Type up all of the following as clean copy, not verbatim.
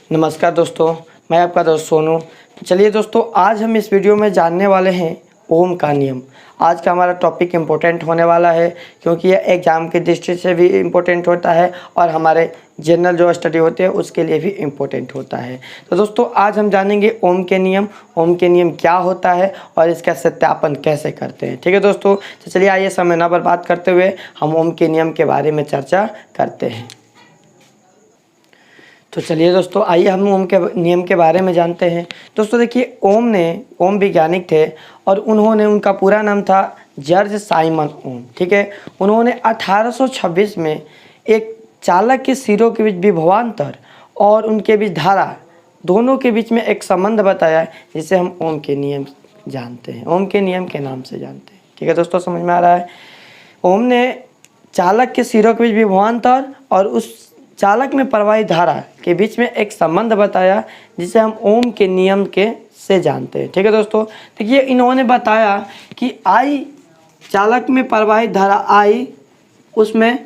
नमस्कार दोस्तों, मैं आपका दोस्त सोनू। चलिए दोस्तों, आज हम इस वीडियो में जानने वाले हैं ओम का नियम। आज का हमारा टॉपिक इम्पोर्टेंट होने वाला है क्योंकि यह एग्ज़ाम की दृष्टि से भी इम्पोर्टेंट होता है और हमारे जनरल जो स्टडी होते हैं उसके लिए भी इम्पोर्टेंट होता है। तो दोस्तों, आज हम जानेंगे ओम के नियम क्या होता है और इसका सत्यापन कैसे करते हैं। ठीक है दोस्तों, तो चलिए आइए समय न बर्बाद करते हुए हम ओम के नियम के बारे में चर्चा करते हैं। तो चलिए दोस्तों, आइए हम ओम के नियम के बारे में जानते हैं। दोस्तों देखिए, ओम वैज्ञानिक थे और उनका पूरा नाम था जॉर्ज साइमन ओम। ठीक है, उन्होंने 1826 में एक चालक के सिरों के बीच विभवांतर और उनके बीच धारा दोनों के बीच में एक संबंध बताया, जिसे हम ओम के नियम जानते हैं, ओम के नियम के नाम से जानते हैं। ठीक है दोस्तों, समझ में आ रहा है। ओम ने चालक के सिरों के बीच विभवांतर और उस चालक में प्रवाहित धारा के बीच में एक संबंध बताया, जिसे हम ओम के नियम से जानते हैं। ठीक है दोस्तों, देखिए इन्होंने बताया कि आई चालक में प्रवाहित धारा आई उसमें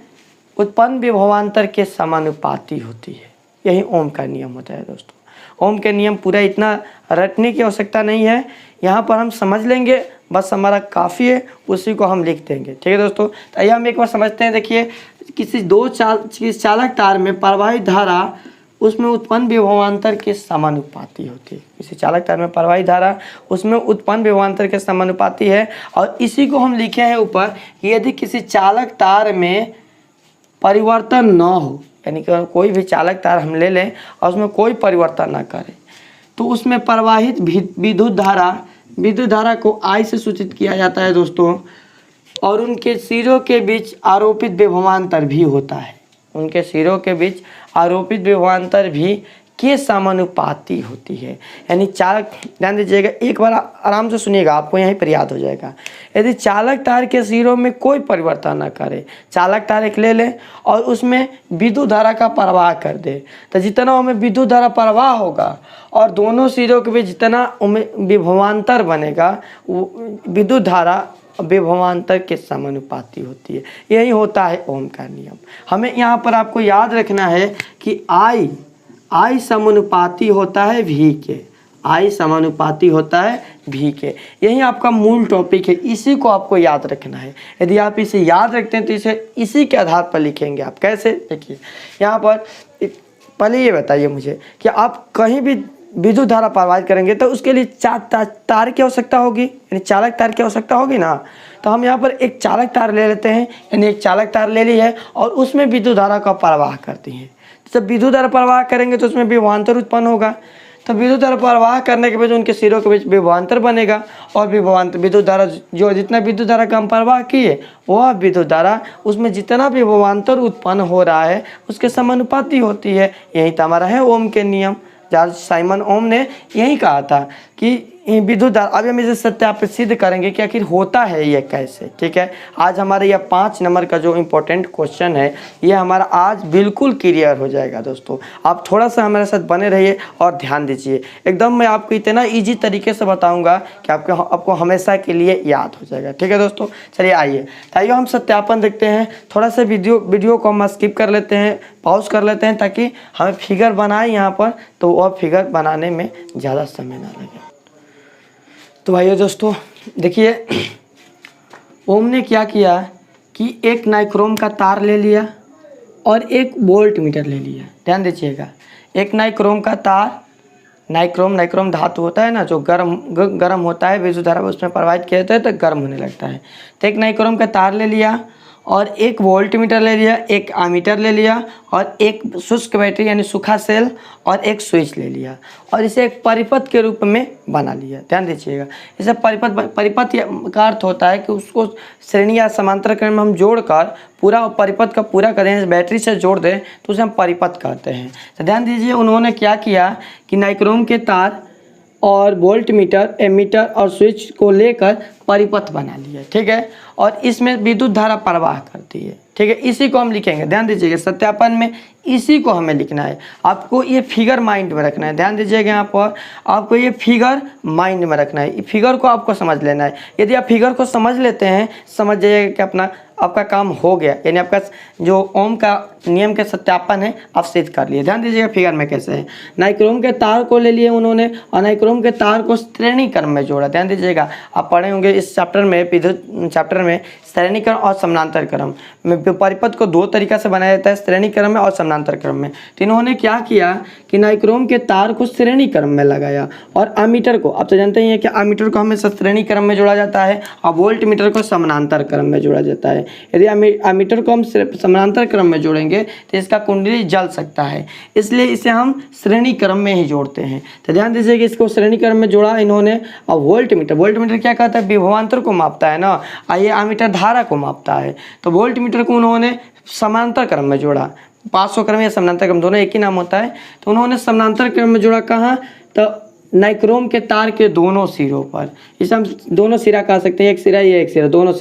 उत्पन्न विभवांतर के समानुपाती होती है। यही ओम का नियम होता है दोस्तों। ओम के नियम पूरा इतना रटने की आवश्यकता नहीं है, यहाँ पर हम समझ लेंगे, बस हमारा काफ़ी है, उसी को हम लिख देंगे। ठीक है दोस्तों, तो आइए हम एक बार समझते हैं। देखिए, किसी चालक तार में प्रवाहित धारा उसमें उत्पन्न विभवांतर के समानुपाती होती है। किसी चालक तार में प्रवाहित धारा उसमें उत्पन्न विभवांतर के समानुपाती है, और इसी को हम लिखे हैं ऊपर कि यदि किसी चालक तार में परिवर्तन न हो, यानी कि कोई भी चालक तार हम ले लें और उसमें कोई परिवर्तन ना करें, तो उसमें प्रवाहित विद्युत धारा को I से सूचित किया जाता है दोस्तों। और उनके सिरों के बीच आरोपित विभवांतर भी होता है, उनके सिरों के बीच आरोपित विभवांतर भी के समानुपाती होती है। यानी चालक, ध्यान दीजिएगा, एक बार आराम से सुनिएगा, आपको यहीं पर याद हो जाएगा। यदि चालक तार के सिरों में कोई परिवर्तन ना करे, चालक तार एक ले लें और उसमें विद्युत धारा का प्रवाह कर दे, तो जितना उनमें विद्युत धारा प्रवाह होगा और दोनों सिरों के बीच जितना विभवांतर बनेगा, वो विद्युत धारा विभवांतर के समानुपाती होती है। यही होता है ओम का नियम। हमें यहाँ पर आपको याद रखना है कि आई समानुपाती होता है भी के, आई समानुपाती होता है भी के। यही आपका मूल टॉपिक है, इसी को आपको याद रखना है। यदि आप इसे याद रखते हैं तो इसी के आधार पर लिखेंगे आप। कैसे? देखिए, यहाँ पर पहले ये बताइए मुझे कि आप कहीं भी विद्युत धारा प्रवाहित करेंगे तो उसके लिए तार की आवश्यकता होगी, यानी चालक तार की आवश्यकता होगी ना। तो हम यहाँ पर एक चालक तार ले लेते हैं, यानी एक चालक तार ले ली है और उसमें विद्युत धारा का प्रवाह करती है। जब विद्युत धारा प्रवाह करेंगे तो उसमें विभवांतर उत्पन्न होगा। तो विद्युत धारा प्रवाह करने के बाद उनके सिरों के बीच विभवांतर बनेगा, और विद्युत धारा जो जितना विद्युत धारा का हम प्रवाह किए, वह विद्युत धारा उसमें जितना विभवांतर उत्पन्न हो रहा है उसके समानुपाती होती है। यही तो हमारा है ओम के नियम। जॉर्ज साइमन ओम ने यही कहा था कि विद्युत धारा, अभी हम इसे सत्यापित सिद्ध करेंगे कि आखिर होता है ये कैसे। ठीक है, आज हमारे यह 5 नंबर का जो इम्पोर्टेंट क्वेश्चन है ये हमारा आज बिल्कुल क्लियर हो जाएगा दोस्तों। आप थोड़ा सा हमारे साथ बने रहिए और ध्यान दीजिए, एकदम मैं आपको इतना ईजी तरीके से बताऊंगा कि आपको हमेशा के लिए याद हो जाएगा। ठीक है दोस्तों, चलिए आइए हम सत्यापन देखते हैं। थोड़ा सा वीडियो को हम स्किप कर लेते हैं, पॉज कर लेते हैं, ताकि हमें फिगर बनाए यहाँ पर, तो वह फिगर बनाने में ज़्यादा समय ना लगे। तो भाइयों दोस्तों, देखिए ओम ने क्या किया कि एक नाइक्रोम का तार ले लिया और एक वोल्ट मीटर ले लिया। ध्यान दीजिएगा, एक नाइक्रोम का तार, नाइक्रोम धातु होता है ना, जो गर्म होता है, विद्युत धारा उसमें प्रवाहित किया जाता है तो गर्म होने लगता है। तो एक नाइक्रोम का तार ले लिया और एक वोल्ट मीटर ले लिया, एक आमीटर ले लिया और एक शुष्क बैटरी यानी सूखा सेल और एक स्विच ले लिया, और इसे एक परिपथ के रूप में बना लिया। ध्यान दीजिएगा, इसे परिपथ का अर्थ होता है कि उसको श्रेणी या समांतर क्रम में हम जोड़कर पूरा परिपथ का पूरा करें, बैटरी से जोड़ दें तो उसे हम परिपथ कहते हैं। तो ध्यान दीजिए, उन्होंने क्या किया कि नाइक्रोम के तार और वोल्ट मीटर, एमीटर और स्विच को लेकर परिपथ बना लिया। ठीक है, और इसमें विद्युत धारा प्रवाह करती है। ठीक है, इसी को हम लिखेंगे। ध्यान दीजिएगा, सत्यापन में इसी को हमें लिखना है। आपको ये फिगर माइंड में रखना है। ध्यान दीजिएगा, यहाँ पर आपको ये फिगर माइंड में रखना है। फिगर को आपको समझ लेना है। यदि आप फिगर को समझ लेते हैं, समझ जाइएगा कि अपना आपका काम हो गया, यानी आपका जो ओम का नियम के सत्यापन है आप सिद्ध कर लिए। ध्यान दीजिएगा फिगर में कैसे है। नाइक्रोम के तार को ले लिए उन्होंने और नाइक्रोम के तार को श्रेणी क्रम में जोड़ा। ध्यान दीजिएगा, आप पढ़े होंगे इस चैप्टर में, विद्युत चैप्टर में, श्रेणी क्रम और समानांतर क्रम में परिपथ को दो तरीका से बनाया जाता है, श्रेणी क्रम में और समानांतर क्रम में। तो इन्होंने क्या किया कि नाइक्रोम के तार को श्रेणी क्रम में लगाया और अमीटर को, आप तो जानते ही हैं कि अमीटर को हमेशा श्रेणी क्रम में जोड़ा जाता है और वोल्ट मीटर को समानांतर क्रम में जोड़ा जाता है। यदि अमीटर को हम समानांतर क्रम में जोड़ेंगे तो इसका कुंडली जल सकता है, इसलिए इसे हम श्रेणी क्रम में ही जोड़ते हैं। तो ध्यान दीजिए कि इसको श्रेणी क्रम में जोड़ा इन्होंने। और वोल्ट मीटर क्या कहता है, विभवांतर को मापता है ना, ये अमीटर धारा को मापता है। तो वोल्ट मीटर को उन्होंने समानांतर क्रम में जोड़ा। 500 क्रम या समानांतर क्रम दोनों एक ही नाम होता है। तो उन्होंने समानांतर क्रम में जोड़ा कहाँ, तो नाइक्रोम के तार के दोनों सिरों पर। इसे हम दोनों सिरा कह सकते हैं, एक सिरा ये एक सिरा, दोनों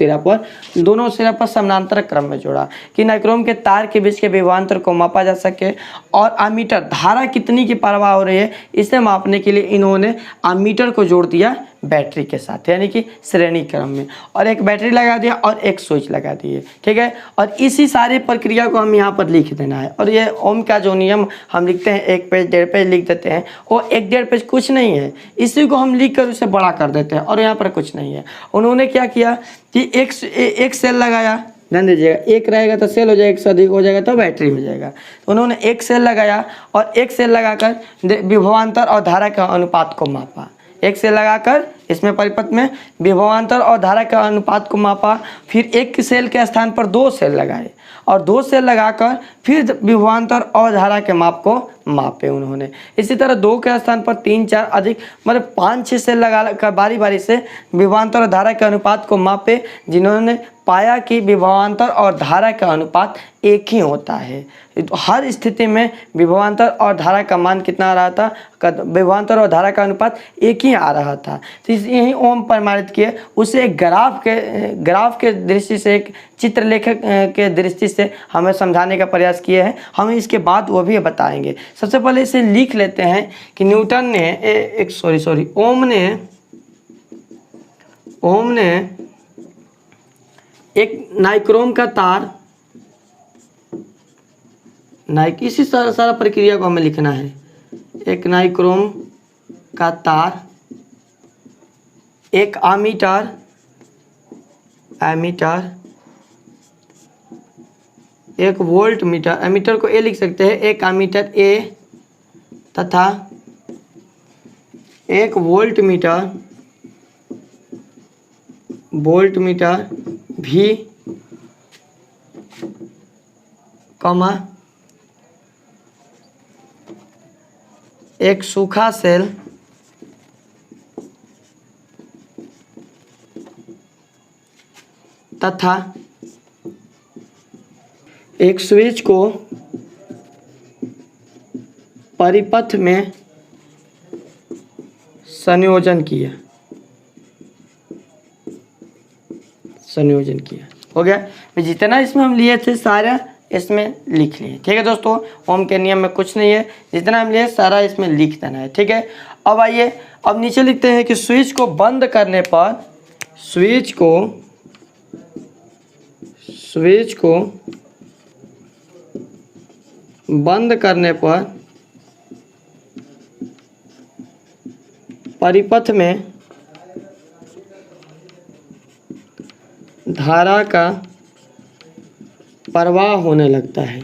सिरा पर समानांतर क्रम में जोड़ा कि नाइक्रोम के तार के बीच के विभवांतर को मापा जा सके। और अमीटर धारा कितनी की परवाह हो रही है इसे मापने के लिए इन्होंने अमीटर को जोड़ दिया बैटरी के साथ, यानी कि श्रेणी क्रम में, और एक बैटरी लगा दिया और एक स्विच लगा दिए। ठीक है, और इसी सारी प्रक्रिया को हम यहाँ पर लिख देना है। और ये ओम का जो नियम हम लिखते हैं, 1 पेज 1.5 पेज लिख देते हैं, वो 1-1.5 पेज कुछ नहीं है, इसी को हम लिख कर उसे बड़ा कर देते हैं और यहाँ पर कुछ नहीं है। उन्होंने क्या किया कि एक सेल लगाया। ध्यान दीजिएगा, एक रहेगा तो सेल हो जाएगा, एक से अधिक हो जाएगा तो बैटरी हो जाएगा। तो उन्होंने एक सेल लगाया और एक सेल लगाकर विभवांतर और धारा का अनुपात को मापा। एक सेल लगाकर इसमें परिपथ में विभवांतर और धारा का अनुपात को मापा। फिर एक सेल के स्थान पर 2 सेल लगाए और 2 सेल लगाकर फिर विभवांतर और धारा के माप को मापे उन्होंने। इसी तरह 2 के स्थान पर 3, 4 अधिक मतलब 5-6 सेल लगा बारी बारी से विभवांतर और धारा के अनुपात को मापे, जिन्होंने पाया कि विभवांतर और धारा का अनुपात एक ही होता है। तो हर स्थिति में विभवांतर और धारा का मान कितना आ रहा था, विभवांतर और धारा का अनुपात एक ही आ रहा था। तो यही ओम प्रमाणित किए। उसे एक ग्राफ के दृष्टि से, एक चित्रलेखक के दृष्टि से हमें समझाने का प्रयास किए हैं। हम इसके बाद वो भी बताएंगे। सबसे पहले इसे लिख लेते हैं कि न्यूटन ने ओम ने एक नाइक्रोम का तार, इसी सारा प्रक्रिया को हमें लिखना है। एक नाइक्रोम का तार, एक अमीटर, एक वोल्ट मीटर, एमीटर को ए लिख सकते हैं, एक अमीटर ए तथा एक वोल्ट मीटर भी, कॉमा एक सूखा सेल तथा एक स्विच को परिपथ में संयोजन किया। हो गया। जितना इसमें हम लिए थे सारा इसमें लिख लिए। ठीक है दोस्तों, ओम के नियम में कुछ नहीं है, जितना हम लिए सारा इसमें लिख देना है। ठीक है, अब आइए अब नीचे लिखते हैं कि स्विच को बंद करने पर परिपथ में धारा का प्रवाह होने लगता है।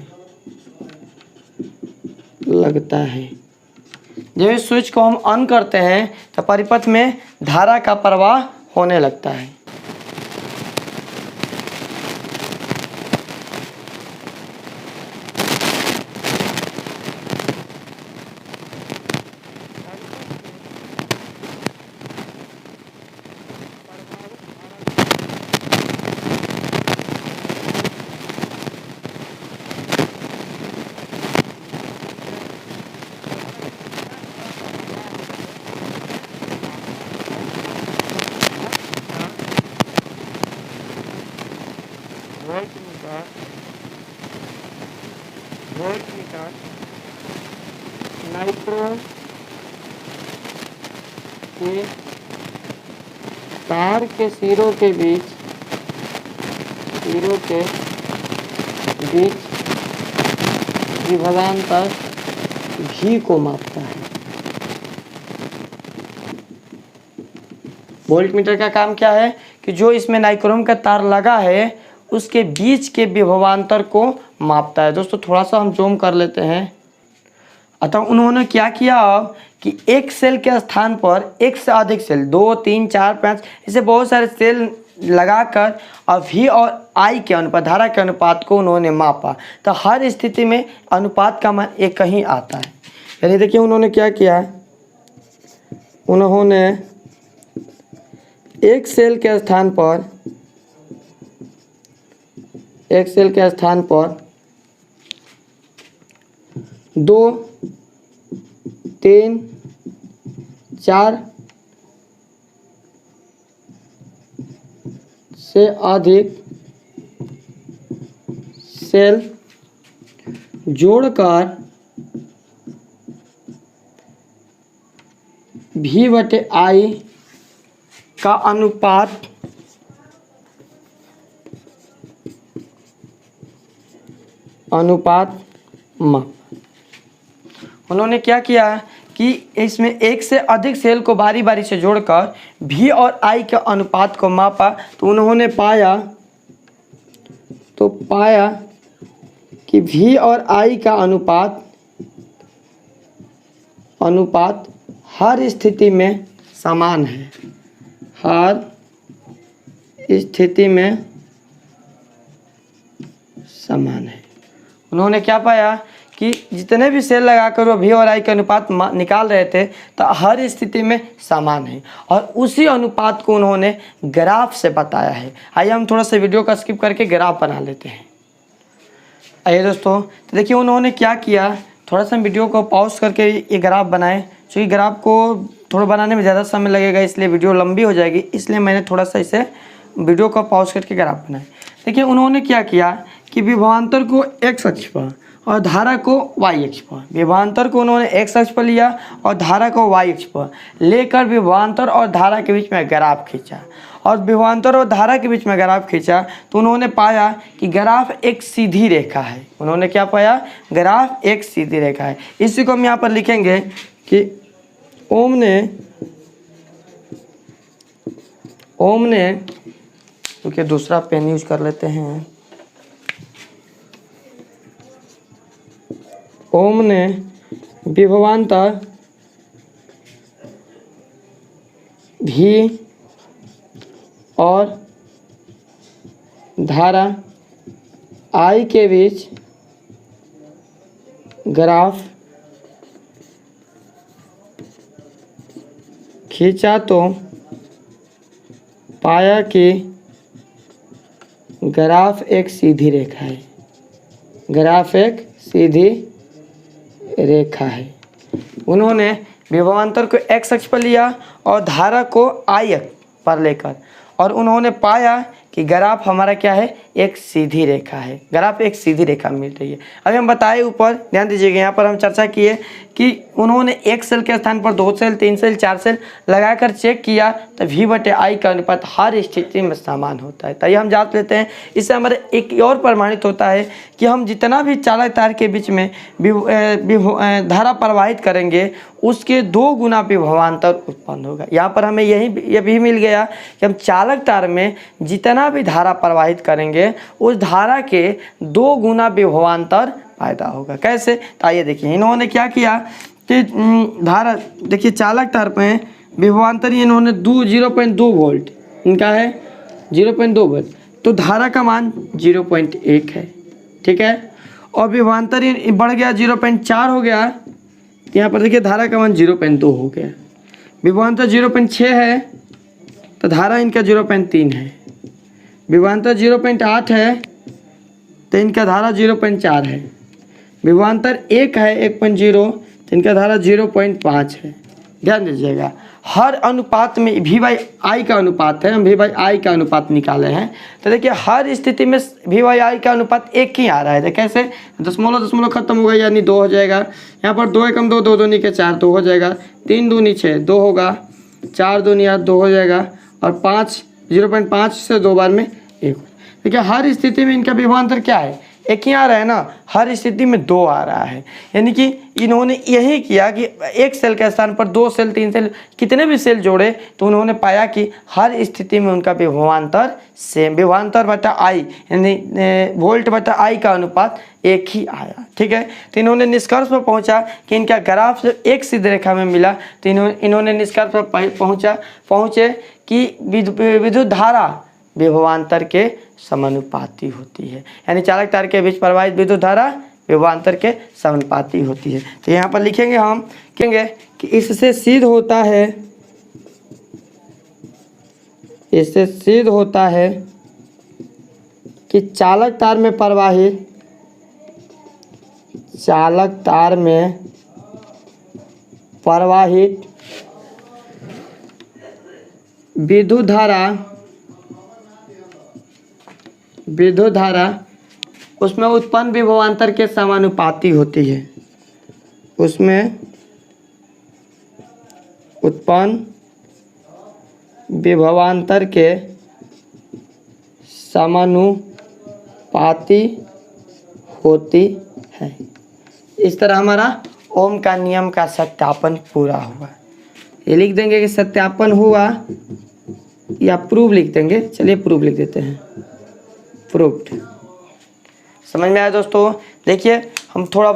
जब इस स्विच को हम ऑन करते हैं तो परिपथ में धारा का प्रवाह होने लगता है। वोल्टमीटर नाइक्रोम के तार के सिरों के बीच 0 के बीच विभवांतर V को मापता है। वोल्टमीटर का काम क्या है कि जो इसमें नाइक्रोम का तार लगा है उसके बीच के विभवांतर को मापता है। दोस्तों थोड़ा सा हम जूम कर लेते हैं। अतः उन्होंने क्या किया अब कि एक सेल के स्थान पर एक से अधिक सेल 2, 3, 4, 5 ऐसे बहुत सारे सेल लगाकर और V और I के अनुपात, धारा के अनुपात को उन्होंने मापा। तो हर स्थिति में अनुपात का मान एक ही आता है। यानी देखिए उन्होंने क्या किया, उन्होंने एक सेल के स्थान पर 2, 3, 4 से अधिक सेल जोड़कर V/I का अनुपात माप। उन्होंने क्या किया कि इसमें एक से अधिक सेल को बारी बारी से जोड़कर V और I के अनुपात को मापा। तो उन्होंने पाया कि V और I का अनुपात हर स्थिति में समान है। हर स्थिति में समान है। उन्होंने क्या पाया कि जितने भी सेल लगाकर वो V और I के अनुपात निकाल रहे थे तो हर स्थिति में समान है, और उसी अनुपात को उन्होंने ग्राफ से बताया है। आइए हम थोड़ा सा वीडियो का स्किप करके ग्राफ बना लेते हैं। आइए दोस्तों, तो देखिए उन्होंने क्या किया, थोड़ा सा वीडियो को पॉज करके ये ग्राफ बनाए। क्योंकि ग्राफ को थोड़ा बनाने में ज़्यादा समय लगेगा, इसलिए वीडियो लंबी हो जाएगी, इसलिए मैंने थोड़ा सा इसे वीडियो को पॉज करके ग्राफ बनाए। देखिए उन्होंने क्या किया कि विभवांतर को x अक्ष पर और धारा को y अक्ष पर, विभवांतर को उन्होंने x अक्ष पर लिया और धारा को y अक्ष पर लेकर विभवांतर और धारा के बीच में ग्राफ खींचा। और विभवांतर और धारा के बीच में ग्राफ खींचा तो उन्होंने पाया कि ग्राफ एक सीधी रेखा है। उन्होंने क्या पाया, ग्राफ एक सीधी रेखा है। इसी को हम यहाँ पर लिखेंगे कि ओम ने क्योंकि दूसरा पेन यूज कर लेते हैं। ओम ने विभवांतर V और धारा I के बीच ग्राफ खींचा तो पाया कि ग्राफ एक सीधी रेखा है। ग्राफ एक सीधी रेखा है। उन्होंने विभवांतर को x अक्ष पर लिया और धारा को I अक्ष पर लेकर, और उन्होंने पाया कि ग्राफ हमारा क्या है, एक सीधी रेखा है। ग्राफ एक सीधी रेखा मिल रही है। अभी हम बताए ऊपर, ध्यान दीजिएगा, यहाँ पर हम चर्चा किए कि उन्होंने एक सेल के स्थान पर 2 सेल, 3 सेल, 4 सेल लगाकर चेक किया तो V/I का अनुपात हर स्थिति में समान होता है। तो ये हम जांच लेते हैं। इससे हमारे एक और प्रमाणित होता है कि हम जितना भी चालक तार के बीच में धारा प्रवाहित करेंगे उसके 2 गुना विभवांतर उत्पन्न होगा। यहाँ पर हमें यह भी मिल गया कि हम चालक तार में जितना भी धारा प्रवाहित करेंगे उस धारा के 2 गुना विभवांतर पैदा होगा। कैसे, तो आइए देखिए इन्होंने क्या किया कि धारा, देखिए चालक तार पे विभवांतर इन्होंने 0.2 वोल्ट, इनका है 0.2 वोल्ट, तो धारा का मान 0.1 है, ठीक है। और विभवांतर बढ़ गया 0.4 हो गया, यहाँ पर देखिए धारा का मान 0.2 हो गया। विभवांतर 0.6 है तो धारा इनका 0.3 है। विभवांतर 0.8 है तो इनका धारा 0.4 है। विभवांतर 1 है 1.0 तो इनका धारा 0.5 है। ध्यान दीजिएगा, हर अनुपात में V/I का अनुपात है, हम V/I का अनुपात निकाले हैं। तो देखिए हर स्थिति में V/I का अनुपात एक ही आ रहा है। तो कैसे, दशमलव खत्म हो गया यानी 2 हो जाएगा। यहाँ पर 2 एकम 2, 2 दूनी के 4, 2 हो जाएगा। 3 दूनी 6, 2 होगा। 4 दूनी 8, 2 हो जाएगा। और 5, 0.5 से 2 बार में 1। देखिए हर स्थिति में इनका विभवांतर क्या है, एक ही आ रहा है ना, हर स्थिति में 2 आ रहा है। यानी कि इन्होंने यही किया कि एक सेल के स्थान पर 2 सेल 3 सेल कितने भी सेल जोड़े तो उन्होंने पाया कि हर स्थिति में उनका विभवांतर सेम, विभवांतर बटा आई यानी वोल्ट बटा आई का अनुपात एक ही आया। ठीक है, तो इन्होंने निष्कर्ष पर पहुंचा कि इनका ग्राफ से एक सीधी रेखा में मिला, तो इन्होंने निष्कर्ष पर पहुंचे कि विद्युत धारा विभवांतर के समानुपाती होती है, यानी चालक तार के बीच प्रवाहित विद्युत धारा विभवांतर के समानुपाती होती है। तो यहाँ पर लिखेंगे हम, कहेंगे कि इससे सिद्ध होता है कि चालक तार में प्रवाहित विद्युत धारा उसमें उत्पन्न विभवांतर के समानुपाती होती है, उसमें उत्पन्न विभवांतर के समानुपाती होती है। इस तरह हमारा ओम का नियम का सत्यापन पूरा हुआ। ये लिख देंगे कि सत्यापन हुआ या प्रूव लिख देंगे, चलिए प्रूव लिख देते हैं, प्रूव्ड। समझ में आया दोस्तों। देखिए हम थोड़ा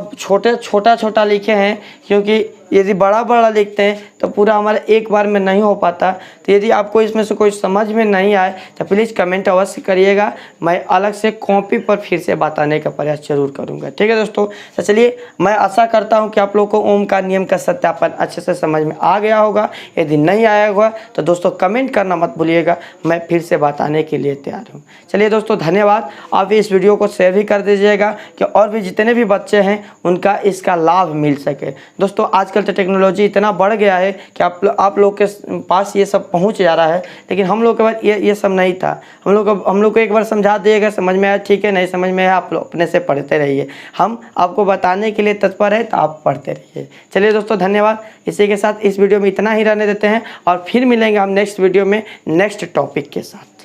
छोटा लिखे हैं, क्योंकि यदि बड़ा लिखते हैं तो पूरा हमारा एक बार में नहीं हो पाता। तो यदि आपको इसमें से कोई समझ में नहीं आए तो प्लीज़ कमेंट अवश्य करिएगा, मैं अलग से कॉपी पर फिर से बताने का प्रयास जरूर करूंगा। ठीक है दोस्तों, तो चलिए मैं आशा करता हूं कि आप लोग को ओम का नियम का सत्यापन अच्छे से समझ में आ गया होगा। यदि नहीं आया होगा तो दोस्तों कमेंट करना मत भूलिएगा, मैं फिर से बताने के लिए तैयार हूँ। चलिए दोस्तों धन्यवाद। आप इस वीडियो को शेयर भी कर दीजिएगा कि और भी जितने भी बच्चे हैं उनका इसका लाभ मिल सके। दोस्तों आजकल तो टेक्नोलॉजी इतना बढ़ गया है कि आप लोग के पास ये सब पहुंच जा रहा है, लेकिन हम लोग के पास ये सब नहीं था। हम लोग को एक बार समझा दिएगा, समझ में आया ठीक है, नहीं समझ में आया आप लोग अपने से पढ़ते रहिए, हम आपको बताने के लिए तत्पर है, तो आप पढ़ते रहिए। चलिए दोस्तों धन्यवाद। इसी के साथ इस वीडियो में इतना ही रहने देते हैं और फिर मिलेंगे हम नेक्स्ट वीडियो में नेक्स्ट टॉपिक के साथ।